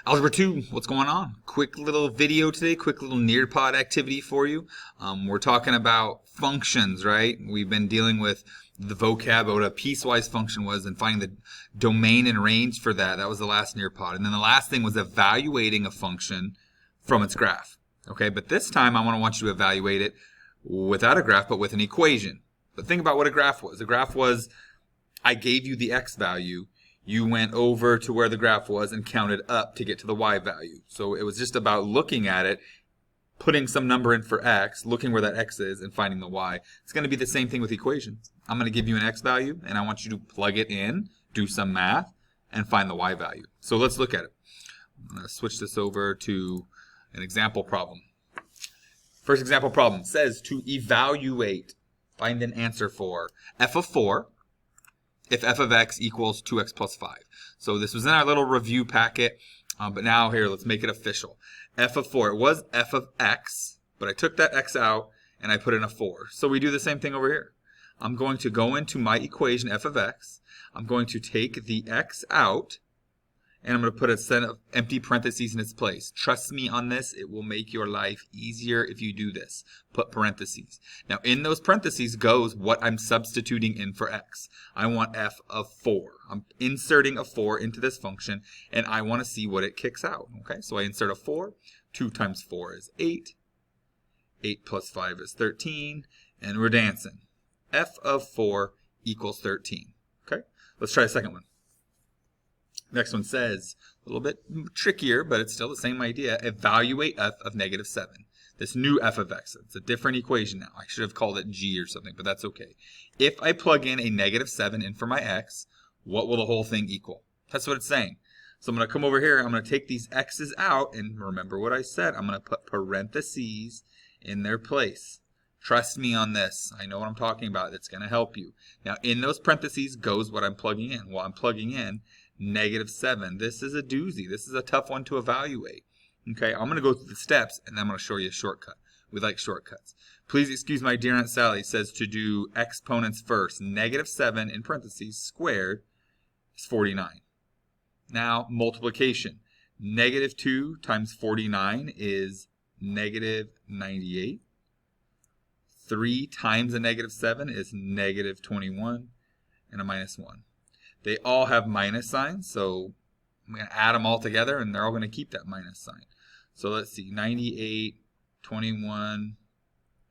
Algebra 2, what's going on? Quick little video today, quick little Nearpod activity for you. We're talking about functions, right? We've been dealing with the vocab, what a piecewise function was, and finding the domain and range for that. That was the last Nearpod. And then the last thing was evaluating a function from its graph. Okay, but this time I want you to evaluate it without a graph, but with an equation. But think about what a graph was. A graph was, I gave you the x value. You went over to where the graph was and counted up to get to the y value. So it was just about looking at it, putting some number in for x, looking where that x is, and finding the y. It's going to be the same thing with equations. I'm going to give you an x value, and I want you to plug it in, do some math, and find the y value. So let's look at it. I'm going to switch this over to an example problem. First example problem says to evaluate, find an answer for f of 4. If f of x equals 2x plus 5. So this was in our little review packet, but now here, let's make it official. F of 4, it was f of x, but I took that x out and I put in a 4. So we do the same thing over here. I'm going to go into my equation f of x. I'm going to take the x out, and I'm going to put a set of empty parentheses in its place. Trust me on this, it will make your life easier if you do this. Put parentheses. Now in those parentheses goes what I'm substituting in for x. I want f of 4. I'm inserting a 4 into this function, and I want to see what it kicks out. Okay, so I insert a 4. 2 times 4 is 8. 8 plus 5 is 13, and we're dancing. F of 4 equals 13. Okay, let's try a second one. Next one says, a little bit trickier, but it's still the same idea. Evaluate f of negative 7. This new f of x. It's a different equation now. I should have called it g or something, but that's okay. If I plug in a negative 7 in for my x, what will the whole thing equal? That's what it's saying. So I'm going to come over here. I'm going to take these x's out, and remember what I said. I'm going to put parentheses in their place. Trust me on this. I know what I'm talking about. It's going to help you. Now, in those parentheses goes what I'm plugging in. Well, I'm plugging in negative 7. This is a doozy. This is a tough one to evaluate. Okay, I'm going to go through the steps, and then I'm going to show you a shortcut. We like shortcuts. Please excuse my dear Aunt Sally. Says to do exponents first. Negative 7 in parentheses squared is 49. Now, multiplication. Negative 2 times 49 is negative 98. 3 times a negative 7 is negative 21, and a minus 1. They all have minus signs, so I'm going to add them all together, and they're all going to keep that minus sign. So let's see, 98, 21,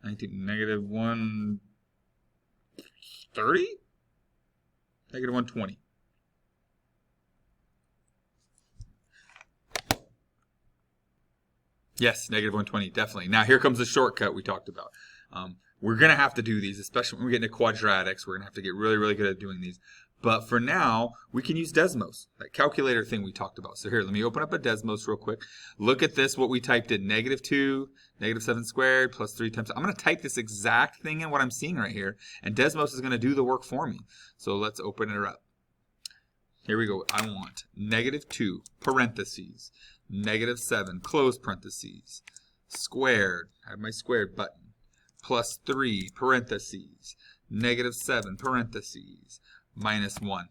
19, negative 130? Negative 120. Yes, negative 120, definitely. Now here comes the shortcut we talked about. We're going to have to do these, especially when we get into quadratics. We're going to have to get really, really good at doing these. But for now, we can use Desmos, that calculator thing we talked about. So here, let me open up a Desmos real quick. Look at this, what we typed in. Negative 2, negative 7 squared, plus 3 times. I'm going to type this exact thing in what I'm seeing right here. And Desmos is going to do the work for me. So let's open it up. Here we go. I want negative 2, parentheses, negative 7, close parentheses, squared. I have my squared button. Plus 3, parentheses, negative 7, parentheses, minus 1.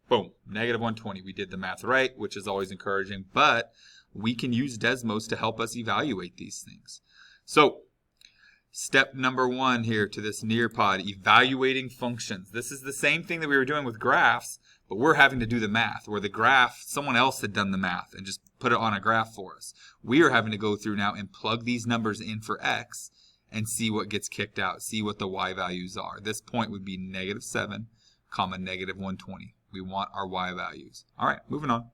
Boom, negative 120. We did the math right, which is always encouraging, but we can use Desmos to help us evaluate these things. So, step number 1 here to this Nearpod, evaluating functions. This is the same thing that we were doing with graphs, but we're having to do the math, where the graph, someone else had done the math and just put it on a graph for us. We are having to go through now and plug these numbers in for x, and see what gets kicked out, see what the y values are. This point would be negative 7, comma negative 120. We want our y values. All right, moving on.